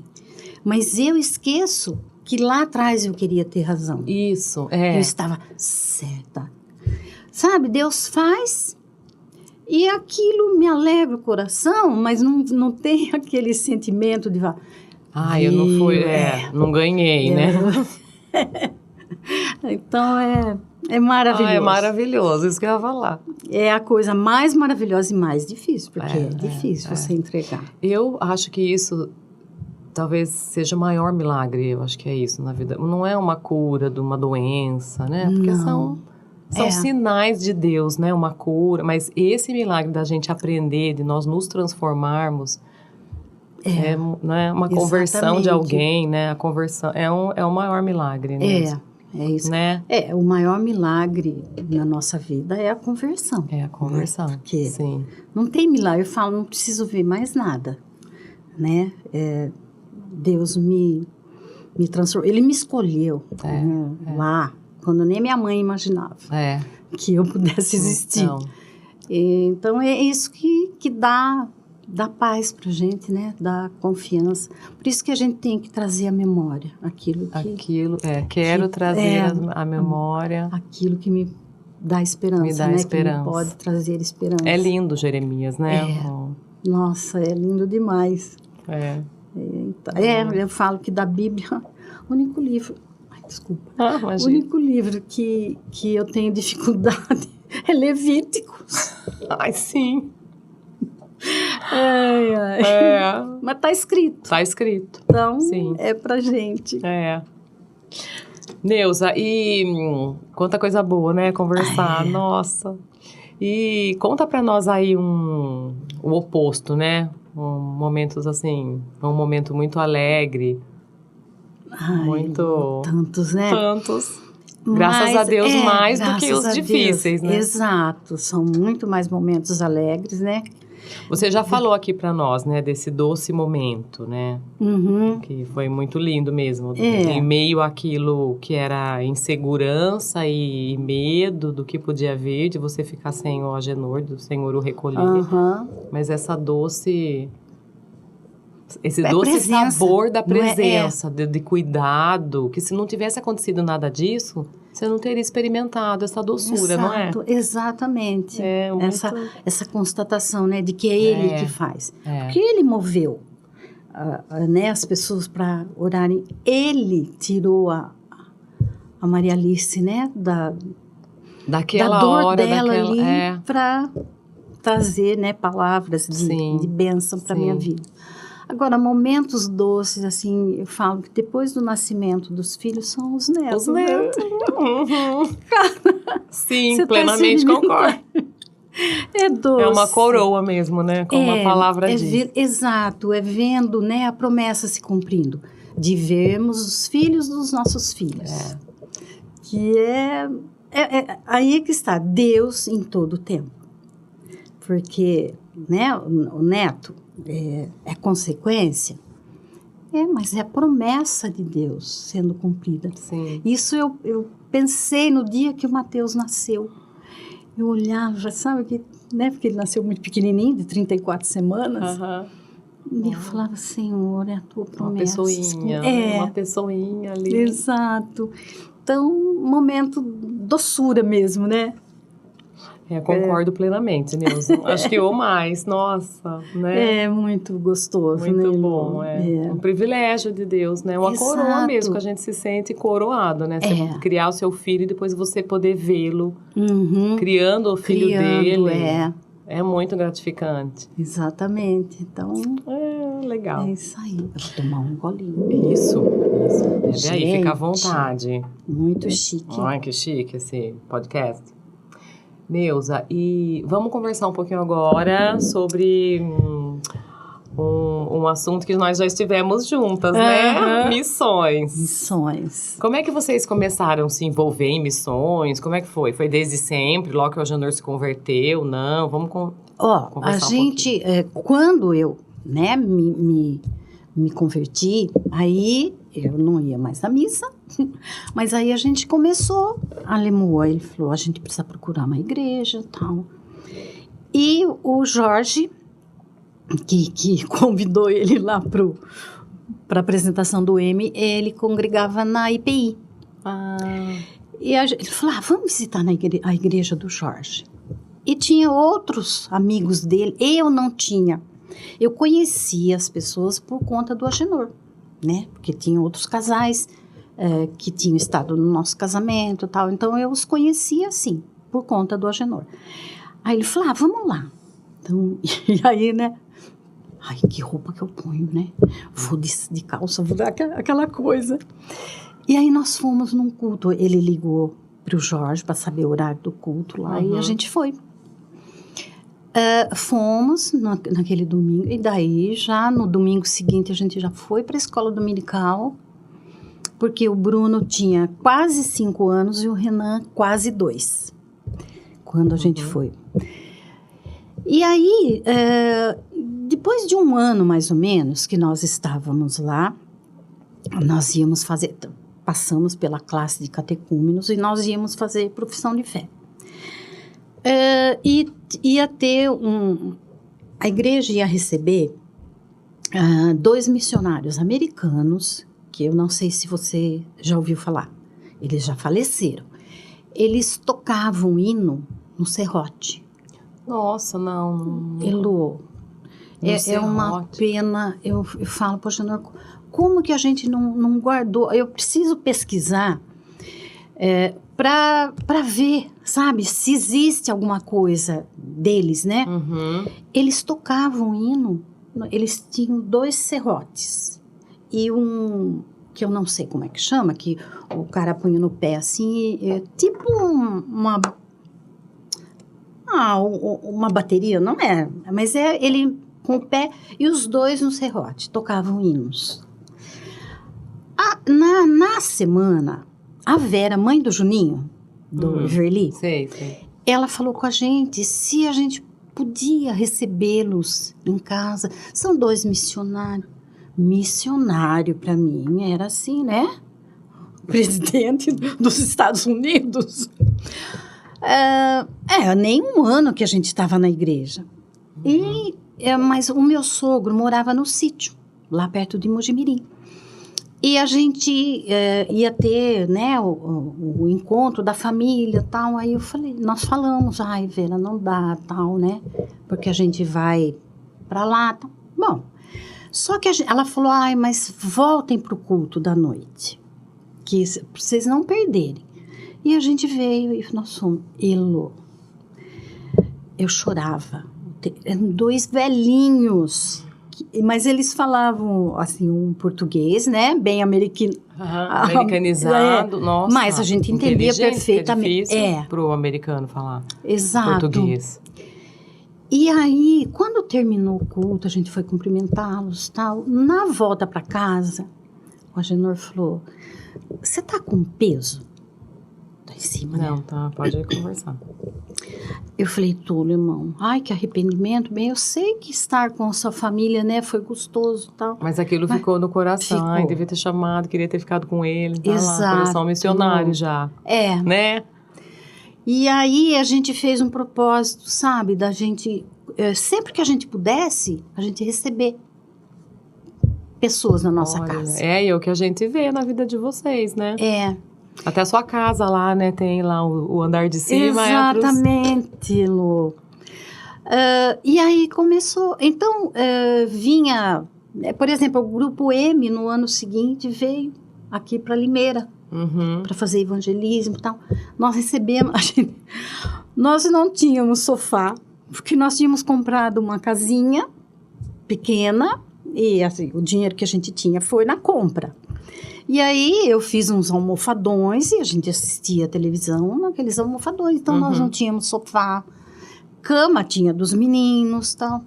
Speaker 2: mas eu esqueço que lá atrás eu queria ter razão.
Speaker 1: Isso,
Speaker 2: Eu estava certa. Sabe, Deus faz e aquilo me alegra o coração, mas não tem aquele sentimento de...
Speaker 1: eu não fui, não ganhei, né?
Speaker 2: Então, é maravilhoso.
Speaker 1: É maravilhoso, isso que eu ia falar.
Speaker 2: É a coisa mais maravilhosa e mais difícil, porque é difícil você entregar.
Speaker 1: Eu acho que isso... Talvez seja o maior milagre, eu acho que é isso na vida. Não é uma cura de uma doença, né? Porque são sinais de Deus, né? Uma cura. Mas esse milagre da gente aprender, de nós nos transformarmos, Né, uma conversão de alguém, né? A conversão é o maior milagre, né?
Speaker 2: É isso.
Speaker 1: Né?
Speaker 2: O maior milagre na nossa vida é a conversão.
Speaker 1: É a conversão,
Speaker 2: né? Porque
Speaker 1: sim.
Speaker 2: Não tem milagre. Eu falo, não preciso ver mais nada, né? Deus me transformou. Ele me escolheu lá, quando nem minha mãe imaginava que eu pudesse existir. Então é isso que dá paz pra gente, né? Dá confiança. Por isso que a gente tem que trazer à memória
Speaker 1: quero trazer a memória.
Speaker 2: Aquilo que me dá esperança,
Speaker 1: me dá esperança.
Speaker 2: Que me pode trazer esperança.
Speaker 1: É lindo, Jeremias, né?
Speaker 2: Nossa, é lindo demais. Eu falo que da Bíblia, o único livro... Desculpa. O único livro que eu tenho dificuldade é Levíticos.
Speaker 1: Ai, sim.
Speaker 2: Mas tá escrito.
Speaker 1: Tá escrito.
Speaker 2: Então,
Speaker 1: sim.
Speaker 2: É pra gente.
Speaker 1: Neuza, e quanta coisa boa, né? Conversar, nossa. E conta pra nós aí o oposto, né? Momentos assim, um momento muito alegre.
Speaker 2: Tantos, né?
Speaker 1: Tantos. Graças a Deus, mais do que os difíceis, né?
Speaker 2: Exato, são muito mais momentos alegres, né?
Speaker 1: Você já falou aqui para nós, né, desse doce momento, né? Que foi muito lindo mesmo. Em meio àquilo que era insegurança e medo do que podia vir, de você ficar sem o Agenor, do Senhor o recolher. Mas esse doce
Speaker 2: presença,
Speaker 1: sabor da presença, de cuidado, que se não tivesse acontecido nada disso, você não teria experimentado essa doçura, não é?
Speaker 2: Exatamente. Essa constatação, né, de que é Ele que faz. Porque Ele moveu né, as pessoas para orarem. Ele tirou a Maria Alice, né,
Speaker 1: daquela
Speaker 2: da dor
Speaker 1: hora,
Speaker 2: dela ali para trazer, né, palavras de bênção para minha vida. Agora, momentos doces, assim, eu falo que depois do nascimento dos filhos são os netos.
Speaker 1: Os netos. Sim, plenamente concordo.
Speaker 2: É doce.
Speaker 1: É uma coroa mesmo, né? Como a palavra diz.
Speaker 2: Exato, vendo, né, a promessa se cumprindo. De vermos os filhos dos nossos filhos. Que aí é que está Deus em todo o tempo. Porque, né, o neto... É consequência, mas é a promessa de Deus sendo cumprida.
Speaker 1: Sim.
Speaker 2: Isso eu pensei no dia que o Mateus nasceu. Eu olhava, sabe, que, né, porque ele nasceu muito pequenininho, de 34 semanas. E eu falava, Senhor, é a tua promessa.
Speaker 1: Uma pessoinha ali.
Speaker 2: Exato. Então, momento doçura mesmo, né?
Speaker 1: Concordo plenamente, Neuza. Acho que ou mais, nossa, né?
Speaker 2: É muito gostoso,
Speaker 1: muito
Speaker 2: né?
Speaker 1: Bom, um privilégio de Deus, né? Uma coroa mesmo, que a gente se sente coroado, né? Você criar o seu filho e depois você poder vê-lo criando o filho dele. É muito gratificante.
Speaker 2: Exatamente, então...
Speaker 1: legal.
Speaker 2: É isso aí, vou tomar um golinho.
Speaker 1: Isso. Bebe aí, fica à vontade.
Speaker 2: Muito chique.
Speaker 1: Ai, que chique esse podcast. Neuza, e vamos conversar um pouquinho agora sobre um assunto que nós já estivemos juntas, né? Missões. Como é que vocês começaram a se envolver em missões? Como é que foi? Foi desde sempre, logo que o Agenor se converteu? Não? Vamos conversar
Speaker 2: a gente, quando eu, né, me converti, aí eu não ia mais na missa, mas aí a gente começou a Lemoa. Ele falou, a gente precisa procurar uma igreja e tal. E o Jorge, que convidou ele lá para a apresentação do M, ele congregava na IPI. E ele falou, vamos visitar a igreja do Jorge. E tinha outros amigos dele, eu não tinha. Eu conhecia as pessoas por conta do Agenor, né? Porque tinha outros casais que tinham estado no nosso casamento e tal. Então, eu os conhecia, assim, por conta do Agenor. Aí ele falou, vamos lá. Então, e aí, né? Ai, que roupa que eu ponho, né? Vou de calça, vou dar aquela coisa. E aí, nós fomos num culto. Ele ligou para o Jorge para saber o horário do culto lá. E a gente foi. Fomos naquele domingo, e daí já no domingo seguinte a gente já foi para a escola dominical, porque o Bruno tinha quase 5 anos e o Renan quase 2, quando a gente foi. E aí, depois de 1 ano mais ou menos que nós estávamos lá, nós íamos fazer, passamos pela classe de catecúmenos e nós íamos fazer profissão de fé. E ia ter a igreja ia receber 2 missionários americanos, que eu não sei se você já ouviu falar. Eles já faleceram. Eles tocavam hino no serrote.
Speaker 1: Nossa, não.
Speaker 2: Elô, é uma pena. Eu falo, poxa, como que a gente não guardou? Eu preciso pesquisar para ver, sabe, se existe alguma coisa deles, né? Eles tocavam hino, eles tinham 2 serrotes e que eu não sei como é que chama, que o cara punha no pé assim, tipo uma bateria, não é, mas ele com o pé e os 2 no serrote, tocavam hinos. Na semana, a Vera, mãe do Juninho, do Verli, ela falou com a gente se a gente podia recebê-los em casa. São 2 missionários. Missionário, para mim, era assim, né? Presidente dos Estados Unidos. Nem 1 ano que a gente estava na igreja. Mas o meu sogro morava no sítio, lá perto de Mojimirim. E a gente ia ter, né, o encontro da família e tal. Aí nós falamos, ai, Vera, não dá, tal, né? Porque a gente vai para lá, tal. Bom, só que ela falou, ai, mas voltem pro culto da noite, que vocês não perderem. E a gente veio e nós fomos, Elô. Eu chorava. Eram 2 velhinhos, mas eles falavam, assim, um português, né? Bem
Speaker 1: americanizado, nossa.
Speaker 2: Mas a gente entendia perfeitamente.
Speaker 1: É difícil pro americano falar.
Speaker 2: Exato.
Speaker 1: Português.
Speaker 2: E aí, quando terminou o culto, a gente foi cumprimentá-los, tal. Na volta para casa, o Agenor falou, você tá com peso? Tá em cima,
Speaker 1: não,
Speaker 2: né?
Speaker 1: Tá, pode conversar.
Speaker 2: Eu falei, Túlio, irmão, ai, que arrependimento. Bem, eu sei que estar com a sua família, né, foi gostoso e tal.
Speaker 1: Mas aquilo ficou no coração. Ficou. Ai, devia ter chamado, queria ter ficado com ele. Tá
Speaker 2: Exato.
Speaker 1: Lá, coração missionário já. Né?
Speaker 2: E aí a gente fez um propósito, sabe, da gente, sempre que a gente pudesse, a gente receber pessoas na nossa casa.
Speaker 1: É o que a gente vê na vida de vocês, né? Até a sua casa lá, né? Tem lá o andar de cima.
Speaker 2: Exatamente, Lu. E aí começou... Então, vinha... Por exemplo, o Grupo M, no ano seguinte, veio aqui para Limeira. Para fazer evangelismo e tal. Nós recebemos... nós não tínhamos sofá, porque nós tínhamos comprado uma casinha pequena e assim, o dinheiro que a gente tinha foi na compra. E aí eu fiz uns almofadões e a gente assistia a televisão naqueles almofadões. Então nós não tínhamos sofá, cama tinha dos meninos e tal.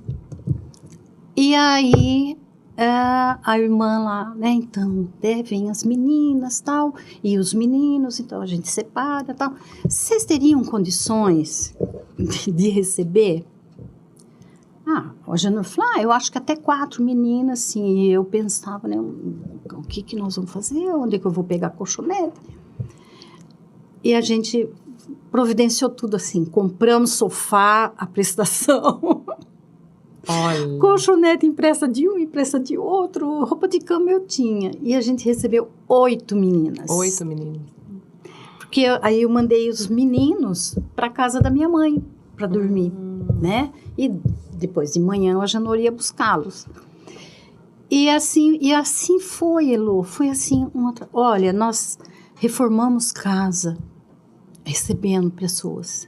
Speaker 2: E aí a irmã lá, né, então vêm as meninas tal, e os meninos, então a gente separa tal. Vocês teriam condições de receber? O Janor falou, eu acho que até 4 meninas, assim, e eu pensava, né, o que nós vamos fazer? Onde é que eu vou pegar colchonete? E a gente providenciou tudo assim, compramos sofá, a prestação,
Speaker 1: olha,
Speaker 2: colchonete empresta de um, empresta de outro, roupa de cama eu tinha, e a gente recebeu 8 meninas.
Speaker 1: 8 meninas.
Speaker 2: Porque aí eu mandei os meninos para casa da minha mãe, para dormir, né, e depois de manhã a Janor ia buscá-los. E assim foi, Elô. Foi assim, olha, nós reformamos casa, recebendo pessoas.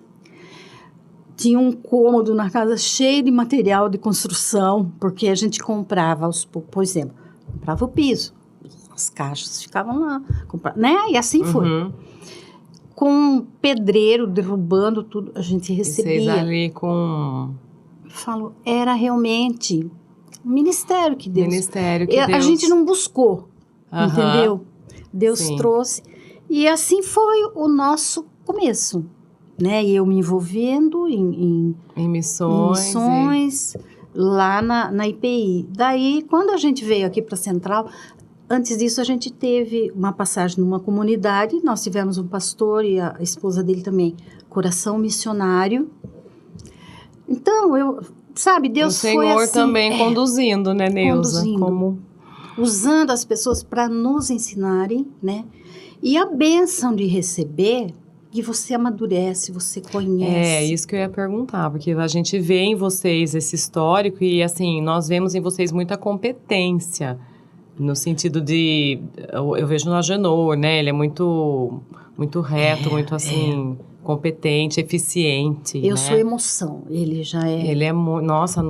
Speaker 2: Tinha um cômodo na casa cheio de material de construção, porque a gente comprava, por exemplo, comprava o piso. As caixas ficavam lá, né? E assim foi. Com um pedreiro derrubando tudo, a gente recebia.
Speaker 1: E vocês ali com
Speaker 2: falo, era realmente o ministério que Deus... A gente não buscou, entendeu? Deus trouxe. E assim foi o nosso começo, né? E eu me envolvendo em missões lá na IPI. Daí, quando a gente veio aqui para a Central, antes disso a gente teve uma passagem numa comunidade, nós tivemos um pastor e a esposa dele também, coração missionário. Então, Deus foi assim...
Speaker 1: O Senhor também conduzindo, né, Neuza?
Speaker 2: Usando as pessoas para nos ensinarem, né? E a bênção de receber, que você amadurece, você conhece.
Speaker 1: É, isso que eu ia perguntar, porque a gente vê em vocês esse histórico e, assim, nós vemos em vocês muita competência, no sentido de... Eu vejo no Agenor, né? Ele é muito reto, muito, assim... competente, eficiente.
Speaker 2: Eu sou emoção, ele já é...
Speaker 1: Ele é, nossa,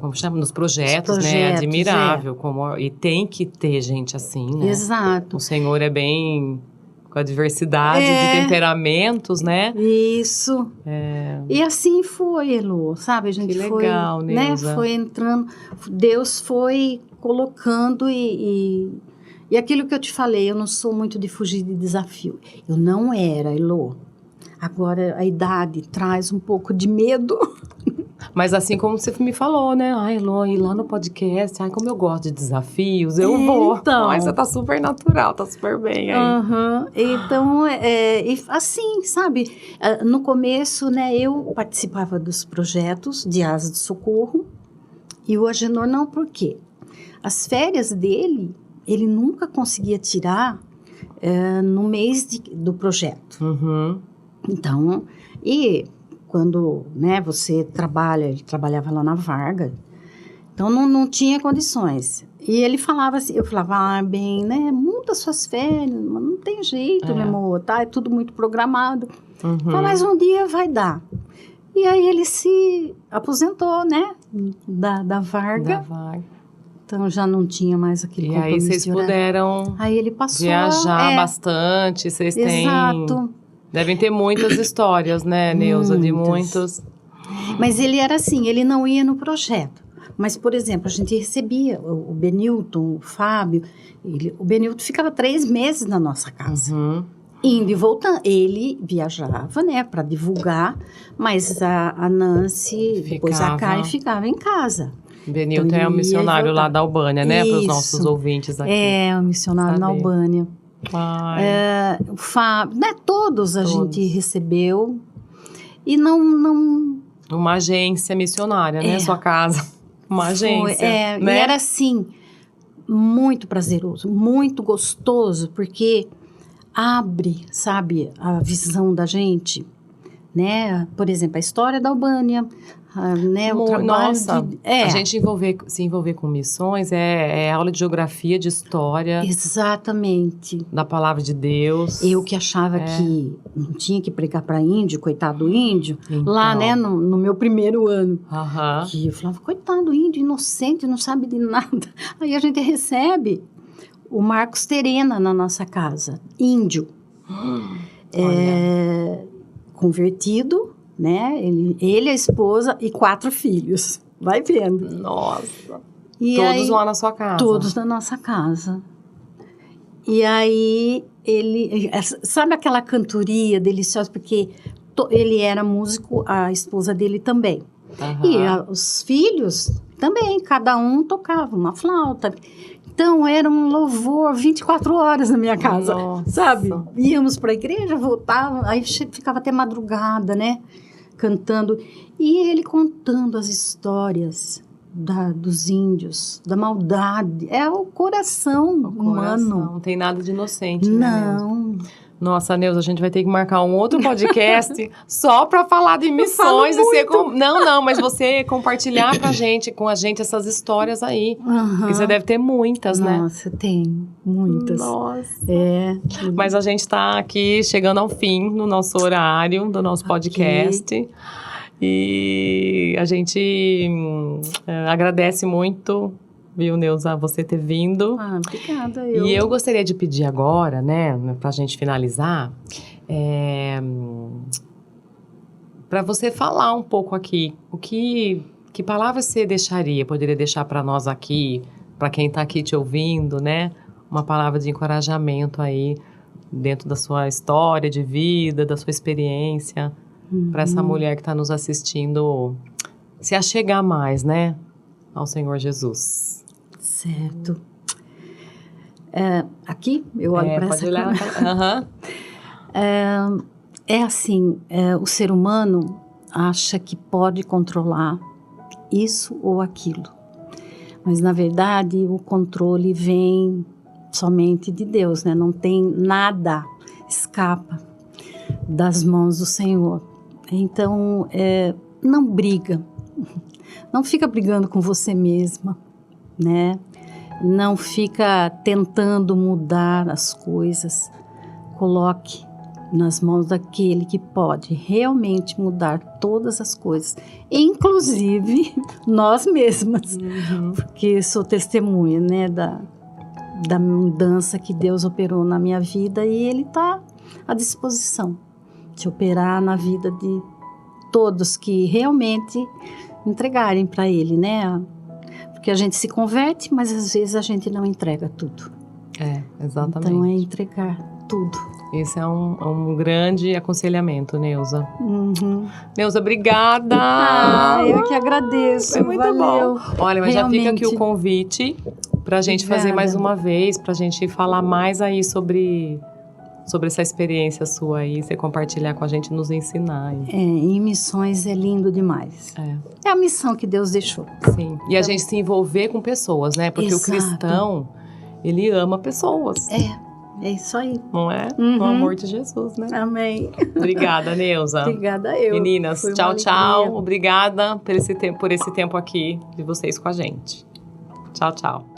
Speaker 1: como chama? Nos projetos, né? Admirável. E tem que ter gente assim, né?
Speaker 2: Exato.
Speaker 1: O Senhor é bem... com a diversidade de temperamentos, né?
Speaker 2: Isso. E assim foi, Elô, sabe? A gente
Speaker 1: que legal,
Speaker 2: foi,
Speaker 1: Neuza.
Speaker 2: né? Foi entrando, Deus foi colocando e aquilo que eu te falei, eu não sou muito de fugir de desafio. Eu não era, Elô. Agora, a idade traz um pouco de medo.
Speaker 1: Mas assim como você me falou, né? Ai, Elô, ir lá no podcast, como eu gosto de desafios, eu vou.
Speaker 2: Então.
Speaker 1: Ai, você tá super natural, tá super bem aí.
Speaker 2: Então, assim, sabe? No começo, né, eu participava dos projetos de Asa de Socorro e o Agenor não, por quê? As férias dele... ele nunca conseguia tirar no mês do projeto. Então, e quando, né, você trabalha, ele trabalhava lá na Varga, então não tinha condições. E ele falava assim, eu falava, bem, né, muda suas férias, mas não tem jeito, meu amor, tá? É tudo muito programado. Mas um dia vai dar. E aí ele se aposentou, né, da Varga. Então, já não tinha mais aquele compromisso.
Speaker 1: E aí, vocês puderam viajar bastante, vocês têm...
Speaker 2: Exato.
Speaker 1: Devem ter muitas histórias, né, Neuza? De muitos...
Speaker 2: Mas ele era assim, ele não ia no projeto. Mas, por exemplo, a gente recebia o Benilton, o Fábio... o Benilton ficava 3 meses na nossa casa. Indo e voltando. Ele viajava, né, para divulgar, mas a Nancy, depois a Karen, ficava em casa.
Speaker 1: Benilton então, é um missionário lá da Albânia, né? Para os nossos ouvintes aqui.
Speaker 2: É, um missionário na Albânia. O Fábio, né? Todos a gente recebeu. E não...
Speaker 1: Uma agência missionária, né? Sua casa. Uma agência. Né?
Speaker 2: E era assim, muito prazeroso, muito gostoso, porque abre, sabe, a visão da gente, né? Por exemplo, a história da Albânia... né, o trabalho
Speaker 1: nossa, a gente se envolver com missões é aula de geografia, de história.
Speaker 2: Exatamente.
Speaker 1: Da palavra de Deus.
Speaker 2: Eu que achava que não tinha que pregar para índio, coitado do índio, então. Lá, né, no meu primeiro ano. Que eu falava, coitado do índio, inocente, não sabe de nada. Aí a gente recebe o Marcos Terena na nossa casa, índio. Convertido, né? Ele, a esposa e 4 filhos. Vai vendo.
Speaker 1: Nossa.
Speaker 2: E
Speaker 1: todos
Speaker 2: aí,
Speaker 1: lá na sua casa.
Speaker 2: Todos na nossa casa. E aí, ele... Sabe aquela cantoria deliciosa? Porque ele era músico, a esposa dele também. E os filhos também. Cada um tocava uma flauta. Então, era um louvor 24 horas na minha casa.
Speaker 1: Nossa.
Speaker 2: Sabe? Íamos para a igreja, voltávamos. Aí ficava até madrugada, né? Cantando, e ele contando as histórias dos índios, da maldade. É o coração humano.
Speaker 1: Não tem nada de inocente,
Speaker 2: não.
Speaker 1: Né? Nossa, Neuza, a gente vai ter que marcar um outro podcast só para falar de missões. Não, mas você compartilhar com a gente essas histórias aí. Porque você deve ter muitas, né?
Speaker 2: Nossa, tem muitas.
Speaker 1: Nossa. Mas a gente está aqui chegando ao fim no nosso horário, do nosso podcast. E a gente agradece muito, viu, Neuza, você ter vindo.
Speaker 2: Obrigada.
Speaker 1: E eu gostaria de pedir agora, né, pra gente finalizar, para você falar um pouco aqui, que palavras você poderia deixar para nós aqui, para quem está aqui te ouvindo, né? Uma palavra de encorajamento aí, dentro da sua história de vida, da sua experiência, para essa mulher que está nos assistindo se achegar mais, né? Ao Senhor Jesus.
Speaker 2: Certo. Aqui, eu olho para essa
Speaker 1: câmera.
Speaker 2: É assim, o ser humano acha que pode controlar isso ou aquilo. Mas, na verdade, o controle vem somente de Deus, né? Não tem nada escapa das mãos do Senhor. Então, não briga. Não fica brigando com você mesma, né? Não fica tentando mudar as coisas. Coloque nas mãos daquele que pode realmente mudar todas as coisas, inclusive nós mesmas, porque sou testemunha, né, da mudança que Deus operou na minha vida e Ele está à disposição de operar na vida de todos que realmente entregarem para Ele, né? Porque a gente se converte, mas às vezes a gente não entrega tudo.
Speaker 1: Exatamente.
Speaker 2: Então é entregar tudo.
Speaker 1: Esse é um grande aconselhamento, Neuza. Neuza, obrigada!
Speaker 2: Eu que agradeço.
Speaker 1: Foi muito
Speaker 2: valeu.
Speaker 1: bom. Olha, mas
Speaker 2: realmente.
Speaker 1: Já fica aqui o convite para a gente fazer mais uma vez, para a gente falar mais aí sobre essa experiência sua aí, você compartilhar com a gente, nos ensinar.
Speaker 2: Em missões é lindo demais. É a missão que Deus deixou.
Speaker 1: Sim, e a gente se envolver com pessoas, né? Porque o cristão, ele ama pessoas.
Speaker 2: É isso aí.
Speaker 1: Não é? O amor de Jesus, né?
Speaker 2: Amém.
Speaker 1: Obrigada, Neuza.
Speaker 2: Obrigada eu.
Speaker 1: Meninas, tchau, tchau. Obrigada por esse tempo aqui de vocês com a gente. Tchau, tchau.